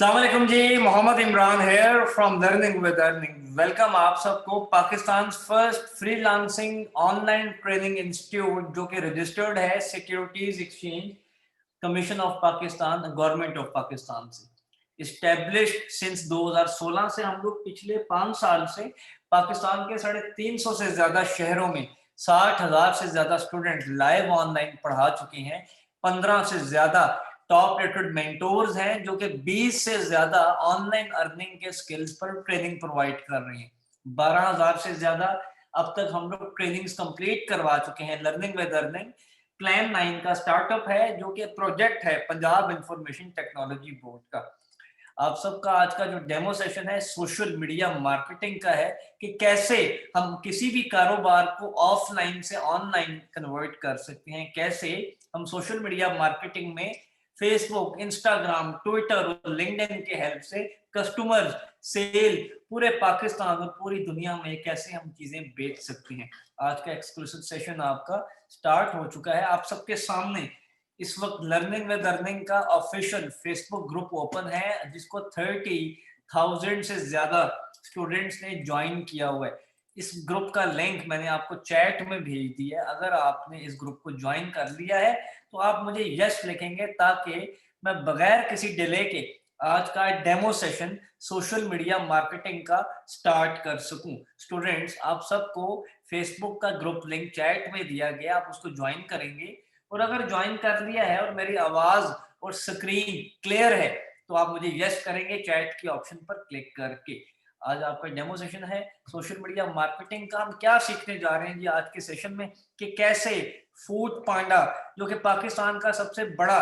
अस्सलाम वालेकुम जी, Mohammad Imran here from learning with earning. Welcome आप सबको Pakistan first freelancing online training institute जो कि रजिस्टर्ड है securities exchange commission of Pakistan government of Pakistan से। इस्टेब्लिश्ड सिंस 2016 से हम लोग पिछले 5 साल से पाकिस्तान के 350 से ज्यादा शहरों में 60,000 से ज्यादा स्टूडेंट लाइव ऑनलाइन पढ़ा चुके हैं। 15 से ज्यादा टॉप रेटेड मेंटोर्स हैं जो कि 20 से ज्यादा ऑनलाइन अर्निंग के स्किल्स पर ट्रेनिंग प्रोवाइड कर रहे हैं। 12,000 से ज्यादा अब तक हम लोग ट्रेनिंग्स कंप्लीट करवा चुके हैं। लर्निंग विद अर्निंग प्लान 9 का स्टार्टअप है जो कि प्रोजेक्ट है पंजाब इंफॉर्मेशन टेक्नोलॉजी बोर्ड का। आप सबका आज का जो डेमो सेशन है सोशल मीडिया मार्केटिंग का है कि कैसे हम किसी भी कारोबार को ऑफलाइन से ऑनलाइन कन्वर्ट कर सकते हैं, कैसे हम सोशल मीडिया मार्केटिंग में फेसबुक, इंस्टाग्राम, ट्विटर और लिंक्डइन के हेल्प से कस्टमर सेल पूरे पाकिस्तान और पूरी दुनिया में कैसे हम चीजें बेच सकते हैं। आज का एक्सक्लूसिव सेशन आपका स्टार्ट हो चुका है। आप सबके सामने इस वक्त लर्निंग विद अर्निंग का ऑफिशियल फेसबुक ग्रुप ओपन है जिसको 30,000 से ज्यादा स्टूडेंट्स ने ज्वाइन किया हुआ है। इस ग्रुप का लिंक मैंने आपको चैट में भेज दिया है। अगर आपने इस ग्रुप को ज्वाइन कर लिया है तो आप मुझे यस लिखेंगे ताकि मैं बगैर किसी डिले के आज का demo session social media marketing का स्टार्ट कर सकूं। स्टूडेंट्स, आप सबको फेसबुक का ग्रुप लिंक चैट में दिया गया, आप उसको ज्वाइन करेंगे और अगर ज्वाइन कर लिया है और मेरी आवाज और स्क्रीन क्लियर है तो आप मुझे यस करेंगे चैट की ऑप्शन पर क्लिक करके। आज आपका डेमो सेशन है सोशल मीडिया मार्केटिंग का। हम क्या सीखने जा रहे हैं जी आज के सेशन में कि कैसे फूड पांडा जो कि पाकिस्तान का सबसे बड़ा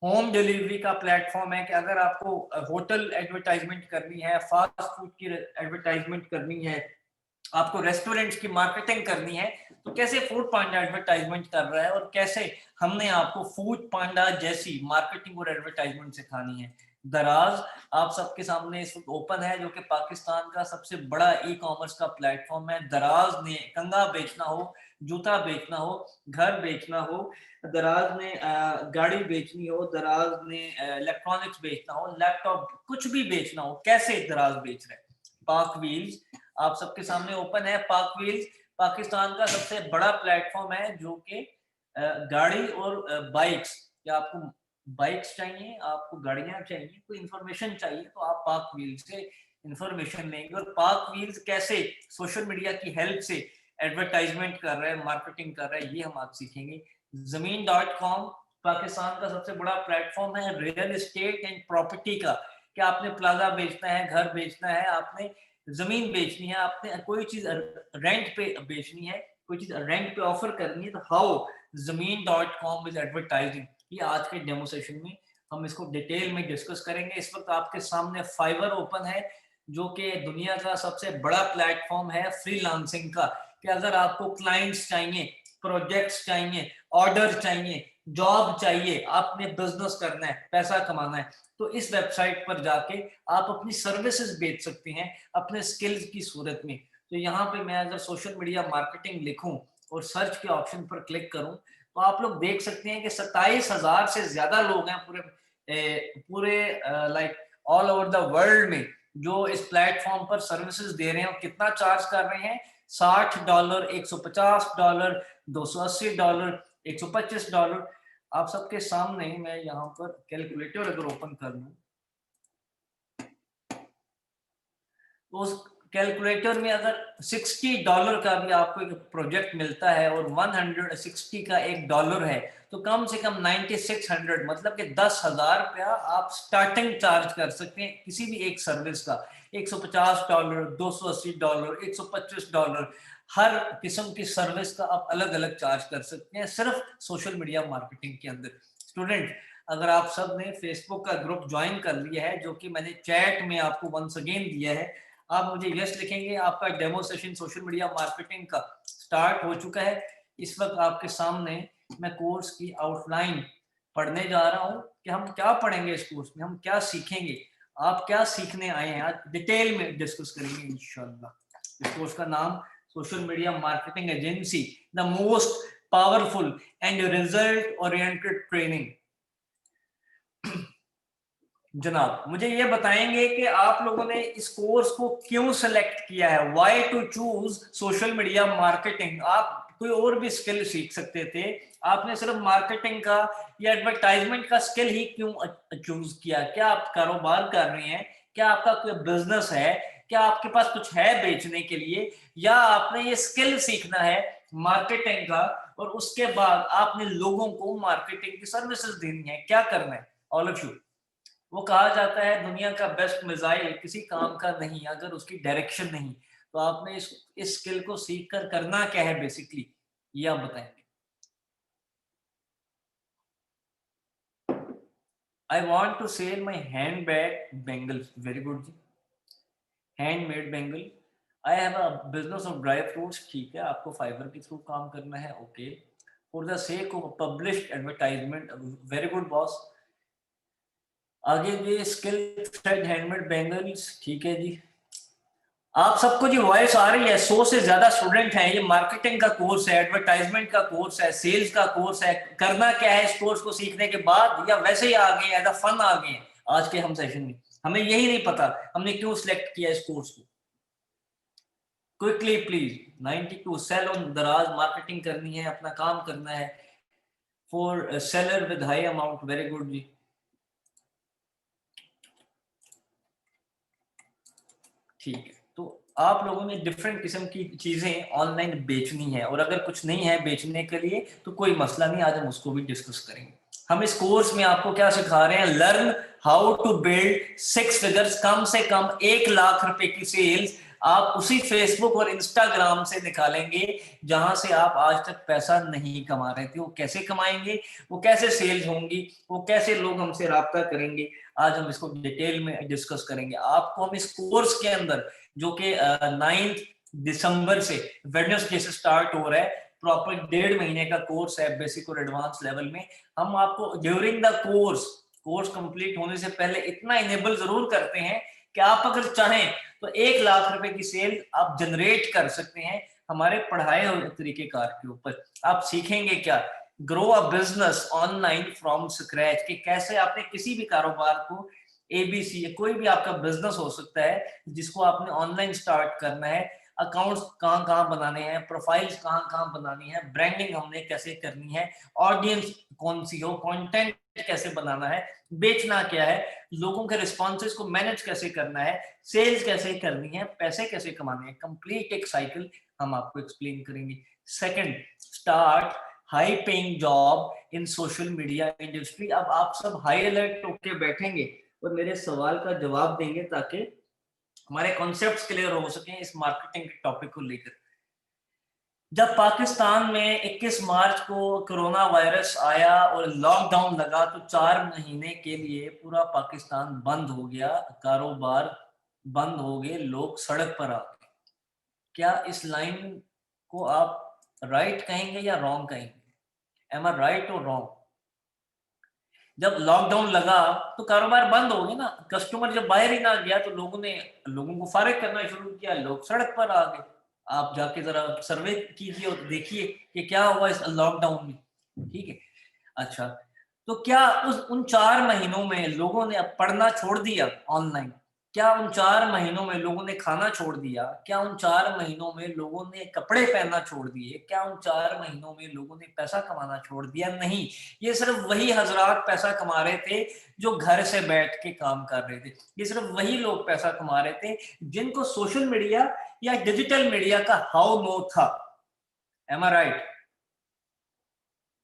होम डिलीवरी का प्लेटफॉर्म है कि अगर आपको होटल एडवर्टाइजमेंट करनी है, फास्ट फूड की एडवर्टाइजमेंट करनी है, आपको रेस्टोरेंट्स की मार्केटिंग करनी है तो कैसे फूड पांडा एडवर्टाइजमेंट कर रहा है और कैसे हमने आपको फूड पांडा जैसी मार्केटिंग और एडवर्टाइजमेंट सिखानी है। दराज आप सबके सामने इस वक्त ओपन है जो कि पाकिस्तान का सबसे बड़ा ई कॉमर्स का प्लेटफॉर्म है। दराज ने कंगा बेचना हो, जूता बेचना हो, घर बेचना हो, दराज ने गाड़ी बेचनी हो, दराज ने इलेक्ट्रॉनिक्स बेचना हो, लैपटॉप कुछ भी बेचना हो, कैसे दराज बेच रहे हैं। पाक व्हील्स आप सबके सामने ओपन है। पाक व्हील्स पाकिस्तान का सबसे बड़ा प्लेटफॉर्म है जो कि गाड़ी और बाइक्स, या आपको बाइक्स चाहिए, आपको गाड़ियां चाहिए, कोई इंफॉर्मेशन चाहिए तो आप पाक व्हील्स से इंफॉर्मेशन लेंगे। और पाक व्हील्स कैसे सोशल मीडिया की हेल्प से एडवर्टाइजमेंट कर रहे हैं, मार्केटिंग कर रहे हैं, ये हम आज सीखेंगे। ज़मीन.com पाकिस्तान का सबसे बड़ा प्लेटफॉर्म है रियल एस्टेट एंड प्रॉपर्टी का कि आपने प्लाजा बेचना है, घर बेचना है, आपने जमीन बेचनी है, आपने कोई चीज रेंट पे बेचनी है, कोई चीज रेंट पे ऑफर करनी है तो हाउ ज़मीन.com इज एडवर्टाइजिंग। ये आज के डेमो सेशन में हम इसको डिटेल में डिस्कस करेंगे। इस वक्त आपके सामने फाइवर ओपन है जो कि दुनिया का सबसे बड़ा प्लेटफॉर्म है फ्रीलांसिंग का कि अगर आपको क्लाइंट्स चाहिए, प्रोजेक्ट्स चाहिए, ऑर्डर चाहिए, जॉब चाहिए, आपने बिजनेस करना है, पैसा कमाना है तो इस वेबसाइट पर जाके आप अपनी सर्विसेज बेच सकते हैं अपने स्किल्स की सूरत में। तो यहाँ पे मैं अगर सोशल मीडिया मार्केटिंग लिखूं और सर्च के ऑप्शन पर क्लिक करूं तो आप लोग देख सकते हैं कि 27,000 से ज्यादा लोग हैं पूरे like all over the world में जो इस प्लेटफॉर्म पर सर्विसेज दे रहे हैं। और कितना चार्ज कर रहे हैं? $60, $150, $280, $125। आप सबके सामने मैं यहाँ पर कैलकुलेटर अगर ओपन कर लूं तो उस कैलकुलेटर में अगर $60 का भी आपको एक प्रोजेक्ट मिलता है और 160 का $1 है तो कम से कम 9600 मतलब कि 10,000 रुपया आप स्टार्टिंग चार्ज कर सकते हैं किसी भी एक सर्विस का। $150, $280, $125 हर किस्म की सर्विस का आप अलग अलग चार्ज कर सकते हैं सिर्फ सोशल मीडिया मार्केटिंग के अंदर। स्टूडेंट, अगर आप सब ने फेसबुक का ग्रुप ज्वाइन कर लिया है जो कि मैंने चैट में आपको वंस अगेन दिया है, आप मुझे यस लिखेंगे। आपका demo session social media marketing का स्टार्ट हो चुका है। इस वक्त आपके सामने मैं कोर्स की आउटलाइन पढ़ने जा रहा हूं कि हम क्या पढ़ेंगे इस कोर्स में, हम क्या सीखेंगे, आप क्या सीखने आए हैं, आज डिटेल में डिस्कस करेंगे इंशाल्लाह। इस कोर्स का नाम social media marketing agency the most powerful and result oriented training. जनाब मुझे ये बताएंगे कि आप लोगों ने इस कोर्स को क्यों सेलेक्ट किया है, why to choose social media marketing. आप कोई और भी स्किल सीख सकते थे, आपने सिर्फ मार्केटिंग का या एडवर्टाइजमेंट का स्किल ही क्यों चूज किया? क्या आप कारोबार कर रहे हैं, क्या आपका कोई बिजनेस है, क्या आपके पास कुछ है बेचने के लिए, या आपने ये स्किल सीखना है मार्केटिंग का और उसके बाद आपने लोगों को मार्केटिंग की सर्विसेज देनी है? क्या करना है? All of you. वो कहा जाता है दुनिया का बेस्ट मिसाइल किसी काम का नहीं अगर उसकी डायरेक्शन नहीं। तो आपने इस स्किल को सीख कर करना क्या है बेसिकली, ये आप बताएंगे। I want to sell my hand bag bangles. Very good जी, handmade bangle. I have a business of dry fruits. ठीक है, आपको फाइबर के थ्रू काम करना है। Okay, for the sake of published advertisement. Very good boss. आगे जी, स्किल थ्रेड हैंडमेड बेंगल्स। ठीक है जी, आप सबको जी वॉइस आ रही है? 100 से ज्यादा स्टूडेंट हैं। ये मार्केटिंग का कोर्स है, एडवर्टाइजमेंट का कोर्स है, सेल्स का कोर्स है। करना क्या है इस कोर्स को सीखने के बाद, या वैसे ही आ गए एज अ फन आ गए आज के हम सेशन में? हमें यही नहीं पता हमने क्यों सिलेक्ट किया इस कोर्स को। Quickly please. 92 sale on Daraz, marketing करनी है, अपना काम करना है for seller with high amount. Very good जी। ठीक है, तो आप लोगों ने डिफरेंट किस्म की चीजें ऑनलाइन बेचनी है, और अगर कुछ नहीं है बेचने के लिए तो कोई मसला नहीं, आज हम उसको भी डिस्कस करेंगे। हम इस कोर्स में आपको क्या सिखा रहे हैं? Learn how to build 6 figures, कम से कम 1 लाख रुपए की सेल्स आप उसी फेसबुक और इंस्टाग्राम से निकालेंगे जहां से आप आज तक पैसा नहीं कमा रहे थे। वो कैसे कमाएंगे, वो कैसे सेल्स होंगी, वो कैसे लोग हमसे राब्ता करेंगे, आज हम इसको डिटेल में डिस्कस करेंगे। आपको हम इस कोर्स के अंदर, जो कि 9 दिसंबर से वेडनेसडे से स्टार्ट हो रहा है, प्रॉपर 1.5 महीने का कोर्स है बेसिक और एडवांस लेवल में। हम आपको ड्यूरिंग द कोर्स कंप्लीट होने से पहले इतना इनेबल जरूर करते हैं कि आप अगर चाहें तो 1 लाख रुपए की सेल आप जनरेट कर सकते हैं हमारे पढ़ाए हुए तरीकेकार के ऊपर। आप सीखेंगे क्या? Grow a business online from scratch, कि कैसे आपने किसी भी कारोबार को, एबीसी, कोई भी आपका बिजनेस हो सकता है जिसको आपने ऑनलाइन स्टार्ट करना है, अकाउंट्स कहाँ कहाँ बनाने हैं, प्रोफाइल्स कहाँ कहाँ बनानी है, ब्रांडिंग हमने कैसे करनी है, ऑडियंस कौन सी हो, कंटेंट कैसे बनाना है, बेचना क्या है, लोगों के रिस्पॉन्सेज को मैनेज कैसे करना है, सेल्स कैसे करनी है, पैसे कैसे कमाने हैं, कंप्लीट एक साइकिल हम आपको एक्सप्लेन करेंगे। Second, start high paying job in social media industry. अब आप सब हाई अलर्ट होके बैठेंगे और मेरे सवाल का जवाब देंगे ताकि हमारे कॉन्सेप्ट्स क्लियर हो सके इस मार्केटिंग के टॉपिक को लेकर। जब पाकिस्तान में 21 मार्च को कोरोना वायरस आया और लॉकडाउन लगा तो 4 महीने के लिए पूरा पाकिस्तान बंद हो गया, कारोबार बंद हो गए, लोग सड़क पर आ गए। क्या इस लाइन को आप राइट कहेंगे या रॉन्ग कहेंगे? एम आई राइट और रॉन्ग? जब लॉकडाउन लगा तो कारोबार बंद हो गए ना, कस्टमर जब बाहर ही ना गया तो लोगों को फारिग करना शुरू किया, लोग सड़क पर आ गए। आप जाके जरा सर्वे कीजिए और देखिए कि क्या हुआ इस लॉकडाउन में। ठीक है, अच्छा, तो क्या उस उन 4 महीनों में लोगों ने अब पढ़ना छोड़ दिया ऑनलाइन? क्या उन 4 महीनों में लोगों ने खाना छोड़ दिया? क्या उन 4 महीनों में लोगों ने कपड़े पहनना छोड़ दिए? क्या उन 4 महीनों में लोगों ने पैसा कमाना छोड़ दिया? नहीं, ये सिर्फ वही हजरात पैसा कमा रहे थे जो घर से बैठ के काम कर रहे थे। ये सिर्फ वही लोग पैसा कमा रहे थे जिनको सोशल मीडिया या डिजिटल मीडिया का हाउ नो था। एम आई राइट?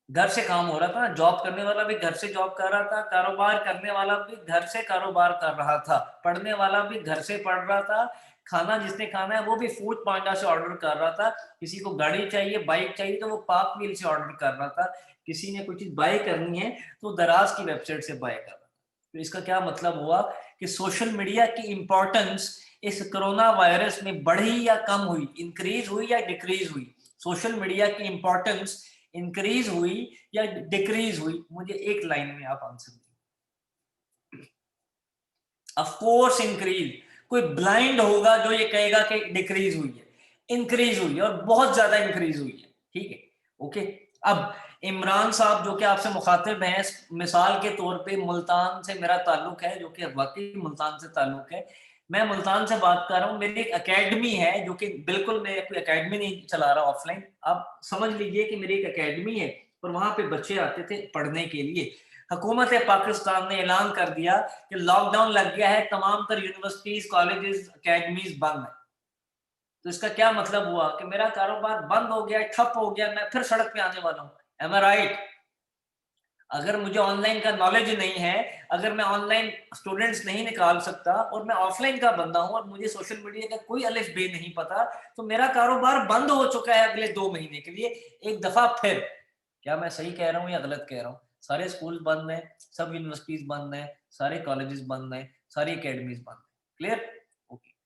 घर से काम हो रहा था, जॉब करने वाला भी घर से जॉब कर रहा था, कारोबार करने वाला भी घर से कारोबार कर रहा था, पढ़ने वाला भी घर से पढ़ रहा था, खाना जिसने खाना है वो भी फूड पांडा से ऑर्डर कर रहा था, किसी को गाड़ी चाहिए, बाइक चाहिए तो वो पाक व्हील से ऑर्डर कर रहा था, किसी ने कोई चीज बाय करनी है तो दराज की वेबसाइट से बाय कर रहा था। तो इसका क्या मतलब हुआ कि सोशल मीडिया की इंपॉर्टेंस इस कोरोना वायरस में बढ़ी या कम हुई, इंक्रीज हुई या डिक्रीज हुई? सोशल मीडिया की इंपॉर्टेंस इंक्रीज हुई या डिक्रीज हुई? मुझे एक लाइन में आप आंसर दीजिए। Of course increase. कोई ब्लाइंड होगा जो ये कहेगा कि डिक्रीज हुई है, इंक्रीज हुई है और बहुत ज्यादा इंक्रीज हुई है। ठीक है, ओके। अब इमरान साहब जो कि आपसे मुखातिब हैं, मिसाल के तौर पे मुल्तान से मेरा ताल्लुक है, जो कि वाकई मुल्तान से ताल्लुक है। मैं मुल्तान से बात कर रहा हूँ, मेरी एक एकेडमी है, जो कि बिल्कुल मैं कोई एकेडमी नहीं चला रहा ऑफलाइन, आप समझ लीजिए कि मेरी एक एकेडमी है और वहां पे बच्चे आते थे पढ़ने के लिए। हुकूमत पाकिस्तान ने ऐलान कर दिया कि लॉकडाउन लग गया है, तमाम तर यूनिवर्सिटीज, कॉलेजेस, अकेडमीज बंद है। तो इसका क्या मतलब हुआ कि मेरा कारोबार बंद हो गया, ठप हो गया, मैं फिर सड़क पे आने वाला हूँ। एम आई राइट? अगर मुझे ऑनलाइन का नॉलेज नहीं है, अगर मैं ऑनलाइन स्टूडेंट्स नहीं निकाल सकता और मैं ऑफलाइन का बंदा हूं और मुझे सोशल मीडिया का कोई अलिफ बे नहीं पता, तो मेरा कारोबार बंद हो चुका है अगले 2 महीने के लिए। एक दफा फिर, क्या मैं सही कह रहा हूँ या गलत कह रहा हूँ? सारे स्कूल बंद हैं, सब यूनिवर्सिटीज बंद हैं, सारे कॉलेजेस बंद हैं, सारी अकेडमीज बंद हैं। क्लियर? ओके।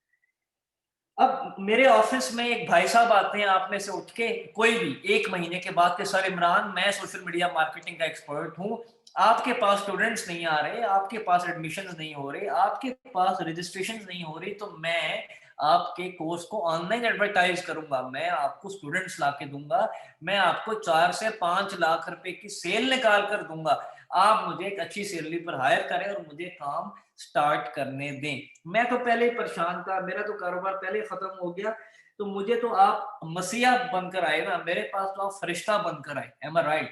अब मेरे ऑफिस में एक भाई साहब आते हैं, आप में से उठ के कोई भी 1 महीने के बाद के, सर इमरान, मैं सोशल मीडिया मार्केटिंग का एक्सपर्ट हूं, आपके पास स्टूडेंट्स नहीं आ रहे, आपके पास एडमिशन्स नहीं हो रहे, आपके पास रजिस्ट्रेशन नहीं हो रही, तो मैं आपके कोर्स को ऑनलाइन एडवर्टाइज करूंगा, मैं आपको स्टूडेंट्स ला के दूंगा, मैं आपको 4 से 5 लाख रुपए की सेल निकाल कर दूंगा, आप मुझे एक अच्छी सैलरी पर हायर करें और मुझे काम स्टार्ट करने दें। मैं तो पहले ही परेशान था, मेरा तो कारोबार पहले ही खत्म हो गया, तो मुझे तो आप मसीहा बनकर आए ना, मेरे पास तो आप फरिश्ता बनकर आए। एम आई राइट?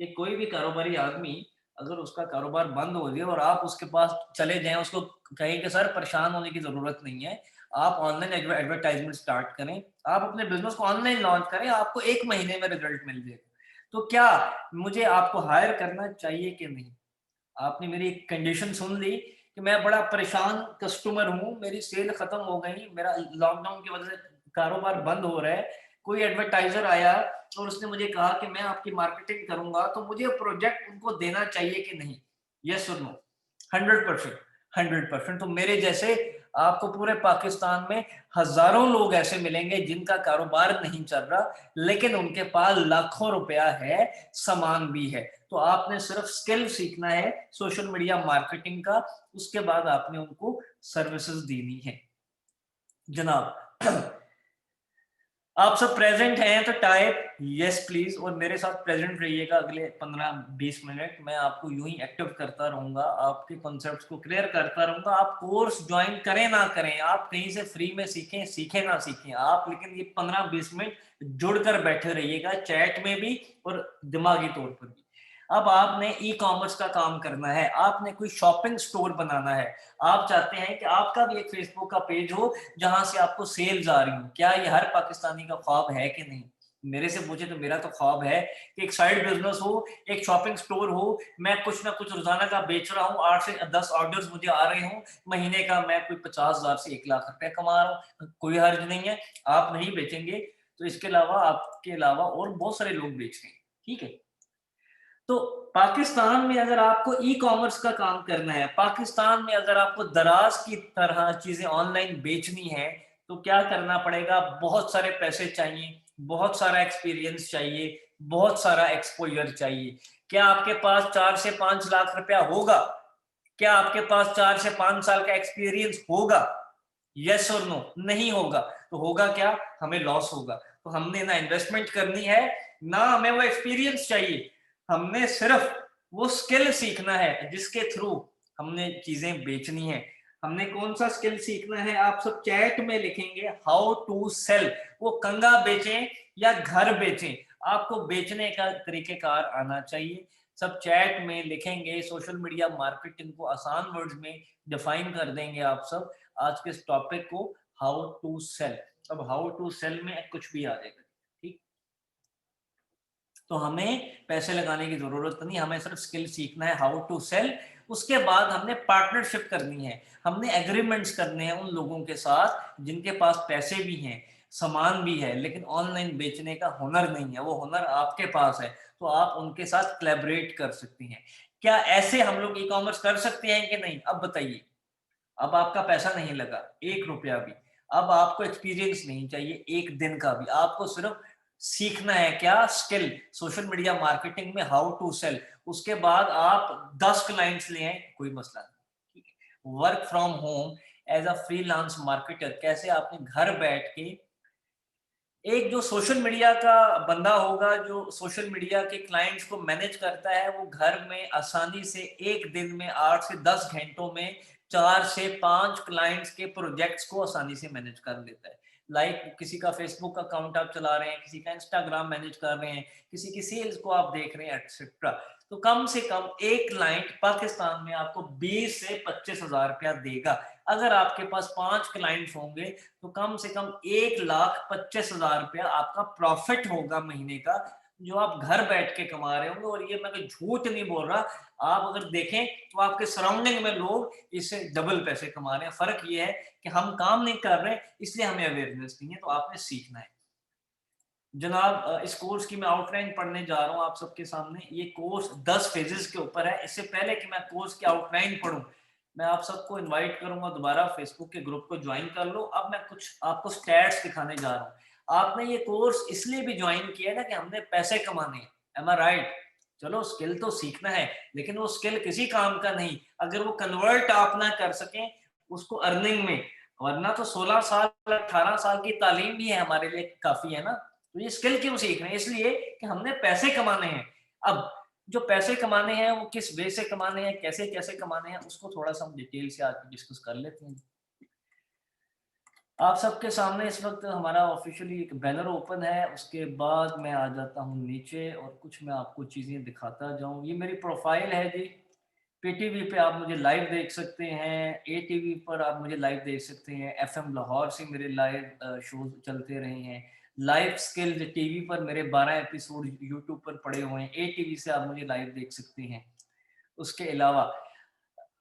कि कोई भी कारोबारी आदमी, अगर उसका कारोबार बंद हो जाए और आप उसके पास चले जाएं, उसको कहें कि सर परेशान होने की जरूरत नहीं है, आप ऑनलाइन एडवर्टाइजमेंट स्टार्ट करें, आप अपने बिजनेस को ऑनलाइन लॉन्च करें, आपको 1 महीने में रिजल्ट मिल जाएगा, तो क्या मुझे आपको हायर करना चाहिए कि नहीं? आपने मेरी कंडीशन सुन ली कि मैं बड़ा परेशान कस्टमर हूँ, मेरी सेल खत्म हो गई, मेरा लॉकडाउन की वजह से कारोबार बंद हो रहा है, कोई एडवर्टाइजर आया और उसने मुझे कहा कि मैं आपकी मार्केटिंग करूंगा, तो मुझे प्रोजेक्ट उनको देना चाहिए कि नहीं? यस और नो? 100%। 100%। तो मेरे जैसे आपको पूरे पाकिस्तान में हजारों लोग ऐसे मिलेंगे जिनका कारोबार नहीं चल रहा, लेकिन उनके पास लाखों रुपया है, सामान भी है। तो आपने सिर्फ स्किल सीखना है सोशल मीडिया मार्केटिंग का, उसके बाद आपने उनको सर्विसेज देनी है। जनाब, आप सब प्रेजेंट हैं तो टाइप यस प्लीज, और मेरे साथ प्रेजेंट रहिएगा अगले 15-20 मिनट। मैं आपको यूं ही एक्टिव करता रहूंगा, आपके कॉन्सेप्ट्स को क्लियर करता रहूंगा। आप कोर्स ज्वाइन करें ना करें, आप कहीं से फ्री में सीखें, सीखें ना सीखें आप, लेकिन ये 15-20 मिनट जुड़कर बैठे रहिएगा, चैट में भी और दिमागी तौर पर भी। अब आपने ई कॉमर्स का काम करना है, आपने कोई शॉपिंग स्टोर बनाना है, आप चाहते हैं कि आपका भी एक फेसबुक का पेज हो जहां से आपको सेल्स आ रही हो। क्या ये हर पाकिस्तानी का ख्वाब है कि नहीं? मेरे से पूछे तो मेरा तो ख्वाब है कि एक साइड बिजनेस हो, एक शॉपिंग स्टोर हो, मैं कुछ ना कुछ रोजाना का बेच रहा हूँ, 8 से 10 ऑर्डर्स मुझे आ रहे हो, महीने का मैं कोई 50,000 से 1 लाख रुपए कमा रहा हूँ, कोई हर्ज नहीं है। आप नहीं बेचेंगे तो इसके अलावा, आपके अलावा और बहुत सारे लोग बेचते हैं, ठीक है? तो पाकिस्तान में अगर आपको ई कॉमर्स का काम करना है, पाकिस्तान में अगर आपको दराज की तरह चीजें ऑनलाइन बेचनी है, तो क्या करना पड़ेगा? बहुत सारे पैसे चाहिए, बहुत सारा एक्सपीरियंस चाहिए, बहुत सारा एक्सपोजर चाहिए। क्या आपके पास 4 से 5 लाख रुपया होगा? क्या आपके पास 4 से 5 साल का एक्सपीरियंस होगा? यस और नो? नहीं होगा। तो होगा क्या? हमें लॉस होगा। तो हमने ना इन्वेस्टमेंट करनी है, ना हमें वो एक्सपीरियंस चाहिए, हमने सिर्फ वो स्किल सीखना है जिसके थ्रू हमने चीजें बेचनी है। हमने कौन सा स्किल सीखना है? आप सब चैट में लिखेंगे हाउ टू सेल। वो कंगा बेचें या घर बेचें, आपको बेचने का तरीकेकार आना चाहिए। सब चैट में लिखेंगे, सोशल मीडिया मार्केटिंग को आसान वर्ड्स में डिफाइन कर देंगे आप सब, आज के इस टॉपिक को, हाउ टू सेल। अब हाउ टू सेल में कुछ भी आ जाएगा, ठीक? तो हमें पैसे लगाने की जरूरत नहीं, हमें सिर्फ स्किल सीखना है, हाउ टू सेल। उसके बाद हमने पार्टनरशिप करनी है, हमने एग्रीमेंट्स करने हैं उन लोगों के साथ जिनके पास पैसे भी हैं, सामान भी है, लेकिन ऑनलाइन बेचने का हुनर नहीं है, वो हुनर आपके पास है, तो आप उनके साथ कोलैबोरेट कर सकती हैं। क्या ऐसे हम लोग ई कॉमर्स कर सकते हैं कि नहीं? अब बताइए। अब आपका पैसा नहीं लगा 1 रुपया भी, अब आपको एक्सपीरियंस नहीं चाहिए 1 दिन का भी, आपको सिर्फ सीखना है क्या? स्किल, सोशल मीडिया मार्केटिंग में हाउ टू सेल। उसके बाद आप 10 क्लाइंट्स ले आए, कोई मसला नहीं, ठीक है? Work from home as a freelance marketer, कैसे आपने घर बैठ के एक जो सोशल मीडिया का बंदा होगा, जो सोशल मीडिया के क्लाइंट्स को मैनेज करता है, वो घर में आसानी से एक दिन में 8 से 10 घंटों में 4 से 5 क्लाइंट्स के प्रोजेक्ट्स को आसानी से मैनेज कर लेता है। लाइक किसी का फेसबुक अकाउंट आप चला रहे हैं, किसी का इंस्टाग्राम मैनेज कर रहे हैं, किसी की सेल्स को आप देख रहे हैं, एक्सेट्रा। तो कम से कम एक क्लाइंट पाकिस्तान में आपको 20 से 25 हज़ार रुपया देगा। अगर आपके पास 5 क्लाइंट्स होंगे तो कम से कम 1,25,000 रुपया आपका प्रॉफिट होगा महीने का, जो आप घर बैठ के कमा रहे होंगे। और ये मैं कोई झूठ नहीं बोल रहा, आप अगर देखें तो आपके सराउंडिंग में लोग इससे डबल पैसे कमा रहे हैं। फर्क ये है कि हम काम नहीं कर रहे, इसलिए हमें अवेयरनेस नहीं है। तो आपने सीखना है जनाब। इस कोर्स की मैं आउटलाइन पढ़ने जा रहा हूँ आप सबके सामने। ये कोर्स 10 फेजेस के ऊपर है। इससे पहले कि मैं कोर्स की आउटलाइन पढ़ूं, मैं आप सबको इनवाइट करूंगा दोबारा फेसबुक के ग्रुप को ज्वाइन कर लो। अब मैं कुछ आपको स्टैट्स दिखाने जा रहा हूँ। आपने ये कोर्स इसलिए भी ज्वाइन किया है ना कि हमने पैसे कमाने हैं। एम आई राइट? चलो स्किल तो सीखना है, लेकिन वो स्किल किसी काम का नहीं अगर वो कन्वर्ट आप ना कर सकें उसको अर्निंग में। वरना तो 16 साल 18 साल की तालीम भी है हमारे लिए काफी, है ना? तो ये स्किल क्यों सीख रहे हैं? इसलिए कि हमने पैसे कमाने हैं। अब जो पैसे कमाने हैं वो किस वे से कमाने हैं, कैसे कैसे कमाने हैं, उसको थोड़ा सा हम डिटेल से आज डिस्कस कर लेते हैं। आप सबके सामने इस वक्त हमारा ऑफिशियली एक बैनर ओपन है। उसके बाद मैं आ जाता हूँ नीचे और कुछ मैं आपको चीज़ें दिखाता जाऊँ। ये मेरी प्रोफाइल है जी। पीटीवी पे आप मुझे लाइव देख सकते हैं, एटीवी पर आप मुझे लाइव देख सकते हैं, एफएम लाहौर से मेरे लाइव शोज चलते रहे हैं। लाइव स्किल्स टीवी पर मेरे 12 एपिसोड यूट्यूब पर पड़े हुए हैं। एटीवी से आप मुझे लाइव देख सकते हैं। उसके अलावा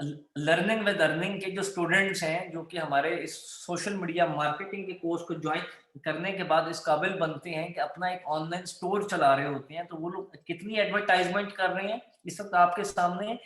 लर्निंग विद अर्निंग के जो स्टूडेंट्स हैं, जो कि हमारे इस सोशल मीडिया मार्केटिंग के कोर्स को ज्वाइन करने के बाद इस काबिल बनते हैं कि अपना एक ऑनलाइन स्टोर चला रहे होते हैं, तो वो लोग कितनी एडवर्टाइजमेंट कर रहे हैं इस वक्त आपके सामने।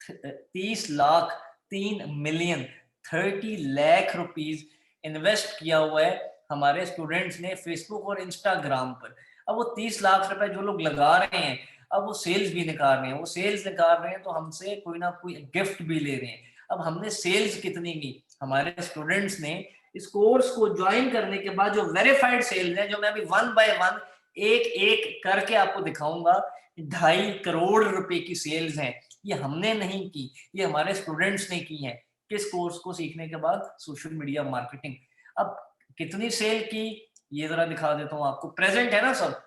30 lakh 3 million 30 lakh rupees invest किया हुआ है हमारे स्टूडेंट्स ने फेसबुक और इंस्टाग्राम पर। अब वो 30 लाख रुपए जो लोग लगा रहे हैं, अब वो सेल्स भी निकाल रहे हैं। वो सेल्स निकाल रहे हैं तो हमसे कोई ना कोई गिफ्ट भी ले रहे हैं। अब हमने सेल्स कितनी की? हमारे स्टूडेंट्स ने इस कोर्स को ज्वाइन करने के बाद जो वेरीफाइड सेल्स है, जो मैं अभी वन बाय वन एक एक करके आपको दिखाऊंगा, 2.5 करोड़ रुपए की सेल्स हैं। ये हमने नहीं की, ये हमारे स्टूडेंट्स ने की है। किस कोर्स को सीखने के बाद? Social media marketing. अब कितनी सेल की ये जरा दिखा देता हूँ आपको। प्रेजेंट है ना सब?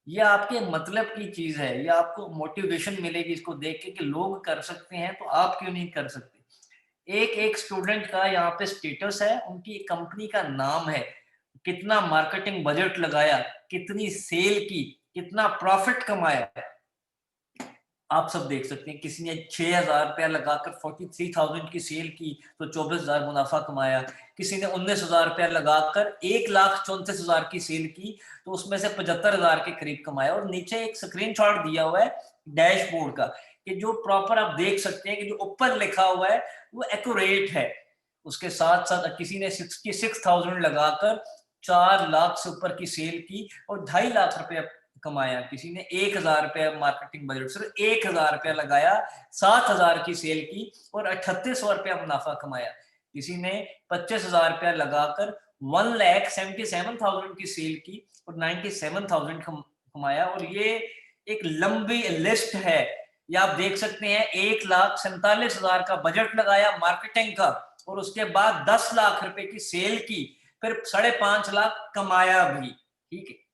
ये आपके मतलब की चीज है, ये आपको मोटिवेशन मिलेगी इसको देख के कि लोग कर सकते हैं तो आप क्यों नहीं कर सकते। एक एक स्टूडेंट का यहाँ पे स्टेटस है, उनकी कंपनी का नाम है, कितना मार्केटिंग बजट लगाया, कितनी सेल की, कितना प्रॉफिट कमाया, आप सब देख सकते हैं। किसी ने 6,000 रुपया लगाकर 43,000 की सेल की तो 24,000 मुनाफा कमाया। किसी ने 19,000 रुपया लगाकर 1,34,000 की सेल की तो उसमें से 75,000 के करीब कमाया। और नीचे एक स्क्रीनशॉट दिया हुआ है डैशबोर्ड का, कि जो प्रॉपर आप देख सकते हैं कि जो ऊपर लिखा हुआ है वो एक्यूरेट है। उसके साथ साथ किसी ने 66,000 लगाकर 4 लाख से ऊपर की सेल की और 2.5 लाख रुपया कमाया। किसी ने 1,000 रुपया मार्केटिंग बजट, सिर्फ 1,000 रुपया लगाया, 7,000 की सेल की और 3800 रुपया मुनाफा कमाया। किसी ने 25,000 रुपया लगाकर 1,77,000 की सेल की और 97,000 कमाया। और ये एक लंबी लिस्ट है, ये आप देख सकते हैं। 1,47,000 का बजट लगाया मार्केटिंग का और उसके बाद 10 लाख रुपए की सेल की, फिर 5.5 लाख कमाया भी। ठीक है,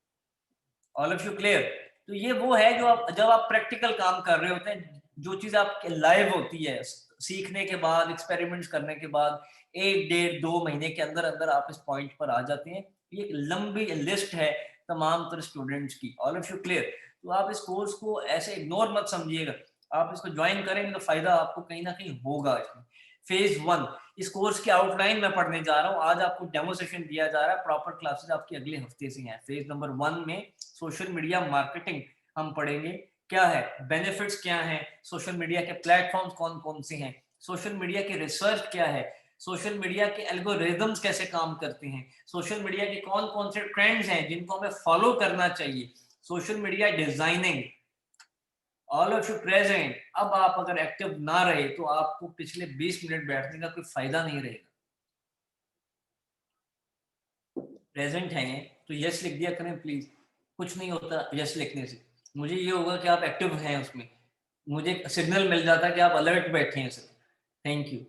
ऑल ऑफ यू क्लियर? तो ये वो है जो आप जब आप प्रैक्टिकल काम कर रहे होते हैं, जो चीज आपके लाइव होती है, सीखने के बाद, एक्सपेरिमेंट्स करने के बाद 1 1.5 2 महीने के अंदर अंदर आप इस पॉइंट पर आ जाते हैं। ये एक लंबी लिस्ट है तमाम तरह स्टूडेंट्स की। All of you clear? तो आप इस कोर्स को ऐसे इग्नोर मत समझिएगा, आप इसको ज्वाइन करेंगे तो फायदा आपको कहीं ना कहीं होगा। इसमें फेज 1 इस कोर्स की आउटलाइन मैं पढ़ने जा रहा हूँ। आज आपको डेमो सेशन दिया जा रहा है, प्रॉपर क्लासेस आपकी अगले हफ्ते से हैं। फेज नंबर 1 में सोशल मीडिया मार्केटिंग हम पढ़ेंगे। क्या है बेनिफिट्स, क्या है सोशल मीडिया के प्लेटफॉर्म्स, कौन कौन से हैं, सोशल मीडिया की रिसर्च क्या है, सोशल मीडिया के एल्गोरिदम्स कैसे काम करते हैं, सोशल मीडिया के कौन कौन से ट्रेंड्स हैं जिनको हमें फॉलो करना चाहिए, social media designing. All of you present? अब आप अगर एक्टिव ना रहे तो आपको पिछले 20 मिनट बैठने का कोई फायदा नहीं रहेगा। प्रेजेंट हैं तो यस लिख दिया करें प्लीज, कुछ नहीं होता यस लिखने से, मुझे ये होगा कि आप एक्टिव हैं उसमें, मुझे सिग्नल मिल जाता है कि आप अलर्ट बैठे हैं सर। Thank you.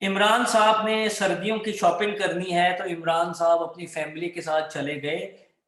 इमरान साहब ने सर्दियों की शॉपिंग करनी है तो इमरान साहब अपनी फैमिली के साथ चले गए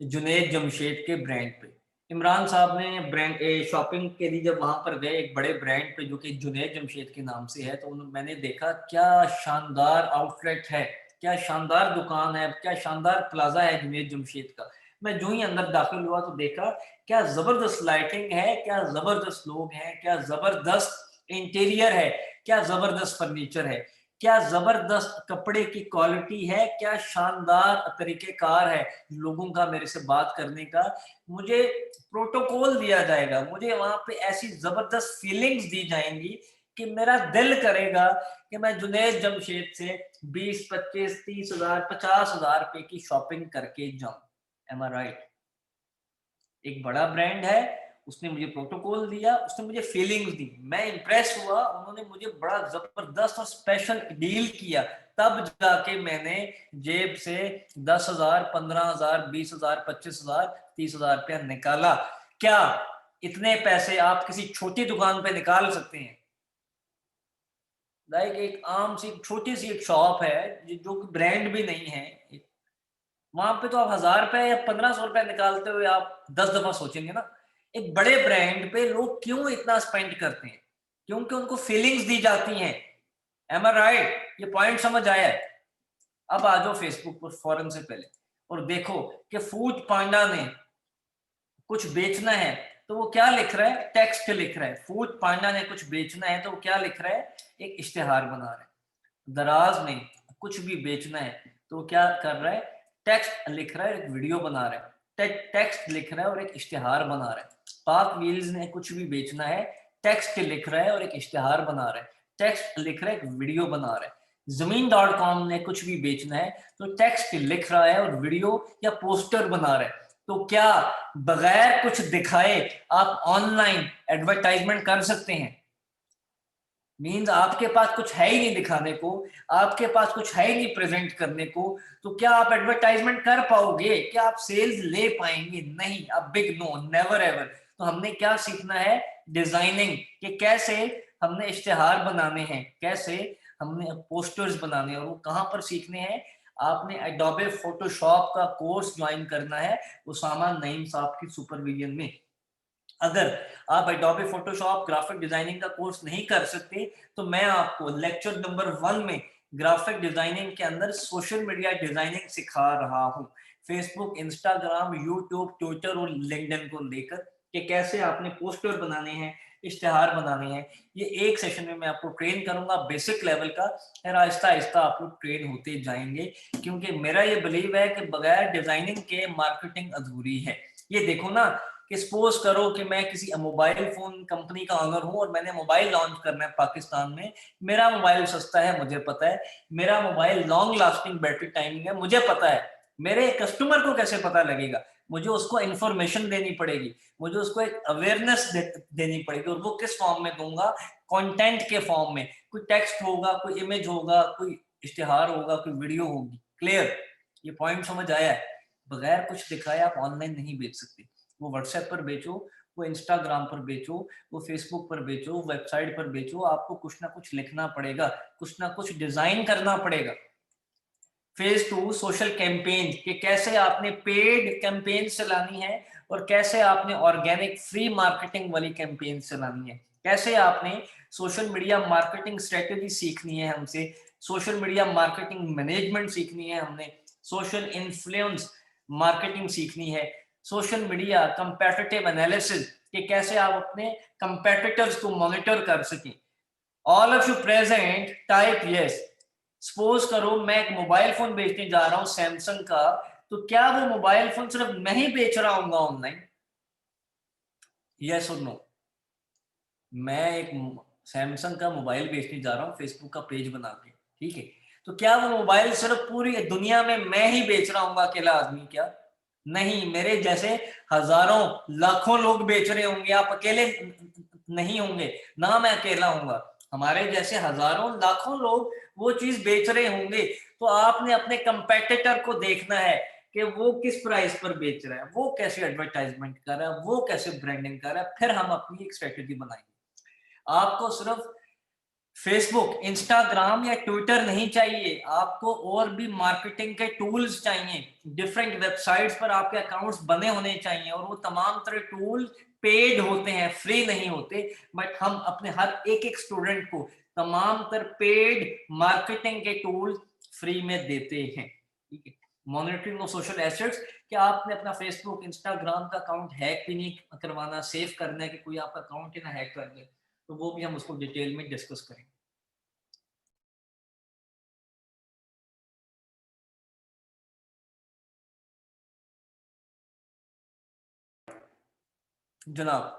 जुनैद जमशेद के ब्रांड पे। इमरान साहब ने ब्रांड शॉपिंग के लिए जब वहां पर गए एक बड़े ब्रांड पे जो कि जुनैद जमशेद के नाम से है, तो मैंने देखा क्या शानदार आउटलेट है, क्या शानदार दुकान है, क्या शानदार प्लाजा है जुनैद जमशेद का। मैं जो ही अंदर दाखिल हुआ तो देखा क्या जबरदस्त लाइटिंग है, क्या जबरदस्त लोग हैं, क्या जबरदस्त इंटीरियर है, क्या जबरदस्त फर्नीचर है, क्या जबरदस्त कपड़े की क्वालिटी है, क्या शानदार तरीकेकार है लोगों का मेरे से बात करने का। मुझे प्रोटोकॉल दिया जाएगा, मुझे वहां पे ऐसी जबरदस्त फीलिंग्स दी जाएंगी कि मेरा दिल करेगा कि मैं जुनैद जमशेद से 20, 25, 30 हजार, 50 हजार रुपए की शॉपिंग करके जाऊं। एम आई राइट? एक बड़ा ब्रांड है, उसने मुझे प्रोटोकॉल दिया, उसने मुझे फीलिंग्स दी, मैं इंप्रेस हुआ, उन्होंने मुझे बड़ा जबरदस्त और स्पेशल डील किया, तब जाके मैंने जेब से 10 हजार, 15 हजार, 20 हजार, 25 हजार, 30 हजार रुपया निकाला। क्या इतने पैसे आप किसी छोटी दुकान पे निकाल सकते हैं? लाइक एक आम सी छोटी सी एक शॉप है जो ब्रांड भी नहीं है, वहां पे तो आप 1000 रुपए या 1500 रुपए निकालते हुए आप 10 दफा सोचेंगे ना। एक बड़े ब्रांड पे लोग क्यों इतना स्पेंड करते हैं? क्योंकि उनको फीलिंग्स दी जाती हैं। एम आई राइट? ये पॉइंट समझ आया है? अब आ जाओ फेसबुक पर फौरन से पहले और देखो कि फूड पांडा ने कुछ बेचना है तो वो क्या लिख रहा है, टेक्स्ट लिख रहा है। फूड पांडा ने कुछ बेचना है तो वो क्या लिख रहा है, एक इश्तेहार बना रहा है। दराज ने कुछ भी बेचना है तो वो क्या कर रहा है, टेक्स्ट लिख रहा है, एक वीडियो बना रहा है, टेक्स्ट लिख रहा है और एक इश्तेहार बना रहा है। पाक व्हील्स ने कुछ भी बेचना है, टेक्स्ट लिख रहा है और एक इश्तेहार बना रहा है, टेक्स्ट लिख रहा है, एक वीडियो बना रहा है। Zameen.com ने कुछ भी बेचना है तो टेक्स्ट लिख रहा है और वीडियो या पोस्टर बना रहा है। तो क्या बगैर कुछ दिखाए आप ऑनलाइन एडवर्टाइजमेंट कर सकते हैं? मीन्स आपके पास कुछ है ही नहीं दिखाने को, आपके पास कुछ है ही नहीं प्रेजेंट करने को, तो क्या आप एडवर्टाइजमेंट कर पाओगे? क्या आप सेल्स ले पाएंगे? नहीं। अब बिग नो, नेवर एवर। तो हमने क्या सीखना है, डिजाइनिंग, कि कैसे हमने इश्तेहार बनाने हैं, कैसे हमने पोस्टर्स बनाने हैं। और वो कहाँ पर सीखने हैं? आपने एडोबे फोटोशॉप का कोर्स ज्वाइन करना है उसामा नईम साहब की सुपरविजन में। अगर आप एडोबे फोटोशॉप ग्राफिक डिजाइनिंग का कोर्स नहीं कर सकते तो मैं आपको लेक्चर नंबर 1 में ग्राफिक डिजाइनिंग के अंदर सोशल मीडिया डिजाइनिंग सिखा रहा हूं, फेसबुक, इंस्टाग्राम, यूट्यूब, ट्विटर और लिंक्डइन को लेकर, कि कैसे आपने पोस्टर बनाने हैं, इश्तेहार बनाने हैं। ये एक सेशन में मैं आपको ट्रेन करूंगा बेसिक लेवल का, और आहिस्ता आहिस्ता आप लोग ट्रेन होते जाएंगे, क्योंकि मेरा ये बिलीव है कि बगैर डिजाइनिंग के मार्केटिंग अधूरी है। ये देखो ना कि सपोज करो कि मैं किसी मोबाइल फोन कंपनी का ऑनर हूं और मैंने मोबाइल लॉन्च करना है पाकिस्तान में। मेरा मोबाइल सस्ता है मुझे पता है, मेरा mobile long lasting battery timing है मुझे पता है, मेरे कस्टमर को कैसे पता लगेगा? मुझे उसको इंफॉर्मेशन देनी पड़ेगी, मुझे उसको एक अवेयरनेस देनी पड़ेगी, और वो किस फॉर्म में दूंगा? कंटेंट के फॉर्म में। कोई टेक्स्ट होगा, कोई इमेज होगा, कोई इश्तेहार होगा, कोई वीडियो होगी। क्लियर? ये पॉइंट समझ आया है? बगैर कुछ दिखाए आप ऑनलाइन नहीं बेच सकते। वो व्हाट्सएप पर बेचो, वो इंस्टाग्राम पर बेचो, वो फेसबुक पर बेचो, वेबसाइट पर बेचो, आपको कुछ ना कुछ लिखना पड़ेगा, कुछ ना कुछ डिजाइन करना पड़ेगा। फेज 2 सोशल कैंपेन, कि कैसे आपने पेड कैंपेन चलानी है और कैसे आपने ऑर्गेनिक फ्री मार्केटिंग वाली कैंपेन चलानी है, कैसे आपने सोशल मीडिया मार्केटिंग स्ट्रेटेजी सीखनी है हमसे, सोशल मीडिया मार्केटिंग मैनेजमेंट सीखनी है हमने, सोशल इन्फ्लुएंस मार्केटिंग सीखनी है, सोशल मीडिया कंपेटिटिव एनालिसिस, कि कैसे आप अपने कंपेटिटर्स को मॉनिटर कर सकें। All of you present type yes. Suppose करो मैं एक मोबाइल फोन बेचने जा रहा हूं सैमसंग का, तो क्या वो मोबाइल फोन सिर्फ मैं ही बेच रहा हूँ ऑनलाइन? यस और नो? मैं एक सैमसंग का मोबाइल बेचने जा रहा हूँ फेसबुक का पेज बना के, ठीक है, तो क्या वो मोबाइल सिर्फ पूरी दुनिया में मैं ही बेच रहा हूँ अकेला आदमी? क्या नहीं, मेरे जैसे हजारों लाखों लोग बेच रहे होंगे, आप अकेले नहीं होंगे ना, मैं अकेला हूंगा। हमारे जैसे हजारों लाखों लोग वो चीज बेच रहे होंगे, तो आपने अपने कंपेटिटर को देखना है कि वो किस प्राइस पर बेच रहा है, वो कैसे एडवर्टाइजमेंट कर रहा है, वो कैसे ब्रांडिंग कर रहा है, फिर हम अपनी एक स्ट्रेटेजी बनाएंगे। आपको सिर्फ फेसबुक, इंस्टाग्राम या ट्विटर नहीं चाहिए, आपको और भी मार्केटिंग के टूल्स चाहिए। डिफरेंट वेबसाइट्स पर आपके अकाउंट्स बने होने चाहिए, और वो तमाम तरह टूल पेड होते हैं, फ्री नहीं होते। बट हम अपने हर एक एक स्टूडेंट को तमाम तरह पेड मार्केटिंग के टूल फ्री में देते हैं। ठीक है, मॉनिटरिंग ऑफ सोशल एसेट्स, कि आपने अपना फेसबुक, इंस्टाग्राम का अकाउंट हैक भी नहीं करवाना, सेव करना है कि कोई आपका अकाउंट ही ना हैक कर दे, तो वो भी हम उसको डिटेल में डिस्कस करेंगे। जनाब,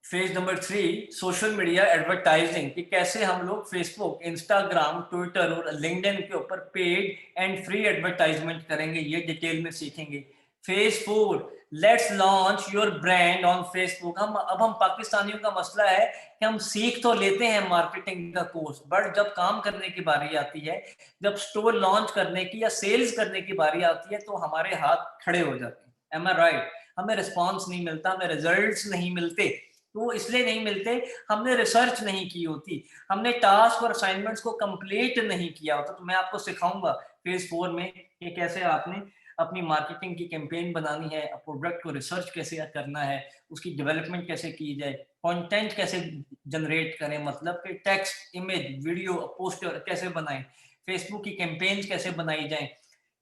phase number 3, social media advertising, कि कैसे हम लोग फेसबुक, इंस्टाग्राम, ट्विटर और लिंक्डइन के ऊपर पेड एंड फ्री एडवर्टाइजमेंट करेंगे, ये डिटेल में सीखेंगे। Phase 4, let's launch your brand on Facebook. हम पाकिस्तानियों का मसला है कि हम सीख तो लेते हैं मार्केटिंग का कोर्स, बट जब काम करने की बारी आती है, जब स्टोर लॉन्च करने की या सेल्स करने की बारी आती है, तो हमारे हाथ खड़े हो जाते हैं। एम आई राइट? हमें रिस्पॉन्स नहीं मिलता, हमें रिजल्ट्स नहीं मिलते। तो वो इसलिए नहीं मिलते, हमने रिसर्च नहीं की होती, हमने टास्क और असाइनमेंट्स को कंप्लीट नहीं किया होता। तो मैं आपको सिखाऊंगा फेज 4 में कि कैसे आपने अपनी मार्केटिंग की कैंपेन बनानी है, प्रोडक्ट को रिसर्च कैसे करना है, उसकी डेवलपमेंट कैसे की जाए, कंटेंट कैसे जनरेट करें, मतलब कि टेक्स्ट, इमेज, वीडियो, पोस्टर कैसे बनाएं, फेसबुक की कैंपेन्स कैसे बनाई जाएं,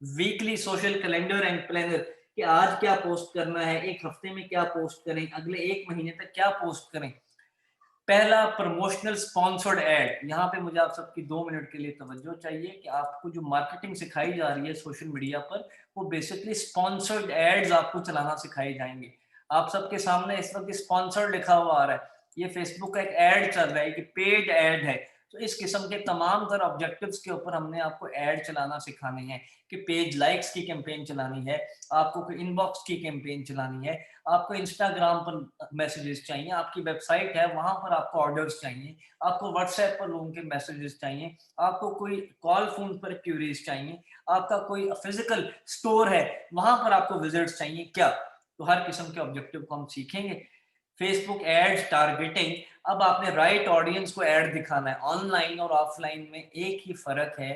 weekly social calendar and planner, कि आज क्या पोस्ट करना है, एक हफ्ते में क्या पोस्ट करें, अगले एक महीने तक क्या पोस्ट करें। पहला, प्रमोशनल स्पॉन्सर्ड एड। यहाँ पे मुझे आप सबकी 2 मिनट के लिए तवज्जो चाहिए कि आपको जो मार्केटिंग सिखाई जा रही है सोशल मीडिया पर, वो बेसिकली स्पॉन्सर्ड एड्स आपको चलाना सिखाए जाएंगे। आप सबके सामने इस वक्त स्पॉन्सर्ड लिखा हुआ आ रहा है, ये फेसबुक का एक एड चल रहा है कि पेड एड है। तो इस किस्म के तमाम तरह ऑब्जेक्टिव्स के ऊपर हमने आपको एड चलाना सिखाने हैं, कि पेज लाइक्स की कैंपेन चलानी है, आपको इनबॉक्स की कैंपेन चलानी है, आपको इंस्टाग्राम पर मैसेजेस चाहिए, आपकी वेबसाइट है वहां पर आपको ऑर्डर्स चाहिए, आपको व्हाट्सएप पर लोगों के मैसेजेस चाहिए, आपको कोई कॉल फोन पर क्यूरीज चाहिए, आपका कोई फिजिकल स्टोर है वहां पर आपको विजिट्स चाहिए क्या। तो हर किस्म के ऑब्जेक्टिव को हम सीखेंगे। फेसबुक एड्स टारगेटिंग, अब आपने राइट ऑडियंस को एड दिखाना है। ऑनलाइन और ऑफलाइन में एक ही फर्क है,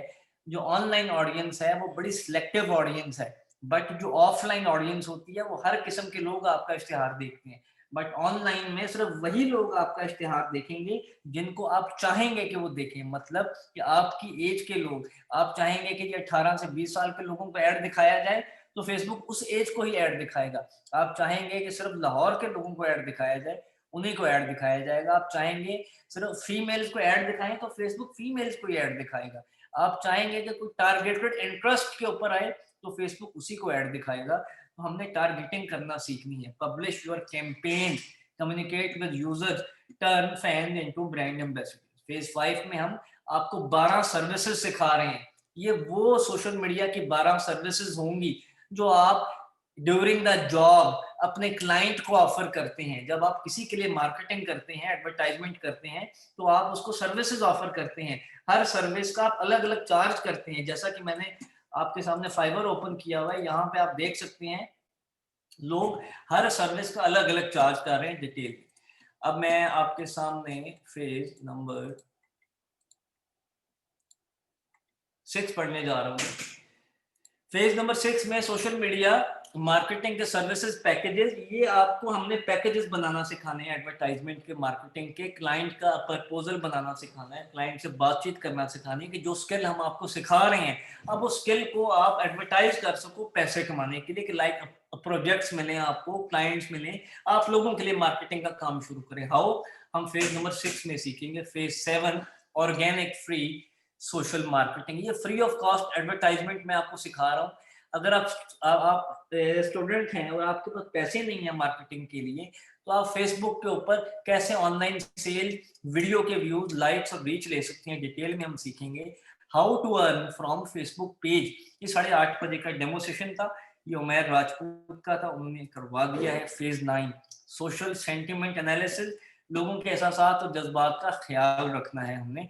जो ऑनलाइन ऑडियंस है वो बड़ी सिलेक्टिव ऑडियंस है, बट जो ऑफलाइन ऑडियंस होती है वो हर किस्म के लोग आपका इश्तिहार देखते हैं। बट ऑनलाइन में सिर्फ वही लोग आपका इश्तिहार देखेंगे जिनको आप चाहेंगे कि वो देखें, मतलब कि आपकी एज के लोग। आप चाहेंगे कि 18 से 20 साल के लोगों को ऐड दिखाया जाए, तो फेसबुक उस एज को ही ऐड दिखाएगा। आप चाहेंगे कि सिर्फ लाहौर के लोगों को ऐड दिखाया जाए, उन्हीं को ऐड दिखाया जाएगा। आप चाहेंगे सिर्फ फीमेल्स को ऐड दिखाएं, तो फेसबुक फीमेल्स को ही ऐड दिखाएगा। आप चाहेंगे कि कोई टारगेटेड इंटरेस्ट के ऊपर आए, तो फेसबुक उसी को ऐड दिखाएगा। तो हमने टारगेटिंग करना सीखनी है। Publish your campaign, communicate with users, turn fan into brand ambassador. Phase 5 में हम आपको 12 सर्विसेज सिखा रहे हैं। ये वो सोशल मीडिया की 12 सर्विसेज होंगी जो आप ड्यूरिंग द जॉब अपने क्लाइंट को ऑफर करते हैं। जब आप किसी के लिए मार्केटिंग करते हैं, एडवर्टाइजमेंट करते हैं, तो आप उसको सर्विसेज ऑफर करते हैं। हर सर्विस का आप अलग अलग चार्ज करते हैं। जैसा कि मैंने आपके सामने फाइवर ओपन किया हुआ है, यहाँ पे आप देख सकते हैं लोग हर सर्विस का अलग अलग चार्ज कर रहे हैं डिटेल। अब मैं आपके सामने फेज नंबर 6 पढ़ने जा रहा हूँ। फेज नंबर 6 में सोशल मीडिया मार्केटिंग के सर्विसेज पैकेजेस, ये आपको हमने पैकेजेस बनाना सिखाने हैं एडवर्टाइजमेंट के, मार्केटिंग के। क्लाइंट का प्रपोजल बनाना सिखाना है, क्लाइंट से बातचीत करना सिखानी है, कि जो स्किल हम आपको सिखा रहे हैं, अब उस स्किल को आप एडवर्टाइज कर सको पैसे कमाने के लिए, कि लाइक प्रोजेक्ट्स मिले आपको, क्लाइंट्स मिले, आप लोगों के लिए मार्केटिंग का काम शुरू करें। हाउ, हम फेज नंबर 6 में सीखेंगे। Phase 7, organic free social marketing. ये फ्री ऑफ कॉस्ट एडवर्टाइजमेंट मैं आपको सिखा रहा हूँ। अगर आप स्टूडेंट हैं और आपके पास पैसे नहीं है मार्केटिंग के लिए, तो आप फेसबुक के ऊपर कैसे ऑनलाइन सेल, वीडियो के व्यूज, लाइक्स और रीच ले सकते हैं, डिटेल में हम सीखेंगे। How to earn from Facebook page, ये 8:30 बजे का डेमो सेशन था, ये उमैर राजपूत का था, उन्होंने करवा दिया है। फेज 9, सोशल सेंटिमेंट एनालिसिस, लोगों के एहसास और जज्बात का ख्याल रखना है हमने,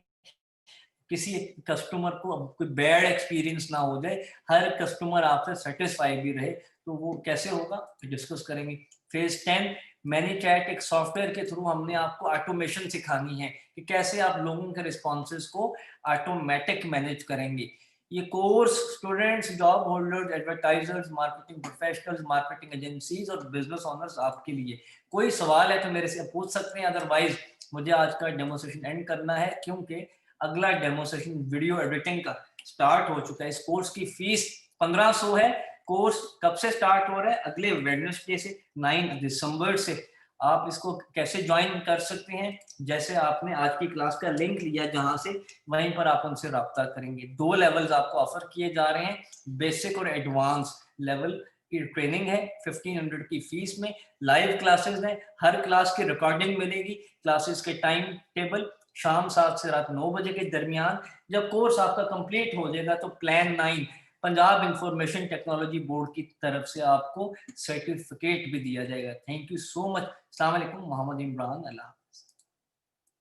किसी कस्टमर को अब कोई बैड एक्सपीरियंस ना हो जाए, हर कस्टमर आपसे सेटिस्फाई भी रहे, तो वो कैसे होगा डिस्कस करेंगे। फेज 10 मैनी चैट, एक सॉफ्टवेयर के थ्रू हमने आपको ऑटोमेशन सिखानी है कि कैसे आप लोगों के रिस्पॉन्सेज को ऑटोमेटिक मैनेज करेंगे। ये course students, job holders, advertisers, marketing professionals, marketing agencies और बिजनेस ओनर्स आपके लिए। कोई सवाल है तो मेरे से पूछ सकते हैं, अदरवाइज मुझे आज का डेमोस्ट्रेशन एंड करना है, क्योंकि अगला डेमोस्ट्रेशन वीडियो एडिटिंग का स्टार्ट हो चुका है। इस कोर्स की फीस 1500 है। कोर्स कब से स्टार्ट हो रहा है? अगले वेडनेसडे से, 9 दिसंबर से। आप इसको कैसे ज्वाइन कर सकते हैं? जैसे आपने आज की क्लास का लिंक लिया जहां से, वहीं पर आप उनसे रब्ता करेंगे। 2 लेवल्स आपको ऑफर किए जा रहे हैं, बेसिक और एडवांस लेवल की ट्रेनिंग है 1500 की फीस में। लाइव क्लासेस हैं, हर क्लास की रिकॉर्डिंग मिलेगी, क्लासेस के टाइम टेबल शाम 7 से रात 9 बजे के दरमियान। जब कोर्स आपका कंप्लीट हो जाएगा तो plan 9 Punjab information technology board की तरफ से आपको सर्टिफिकेट भी दिया जाएगा। Thank you so much. अस्सलाम वालेकुम। मोहम्मद इमरान। अल्लाह।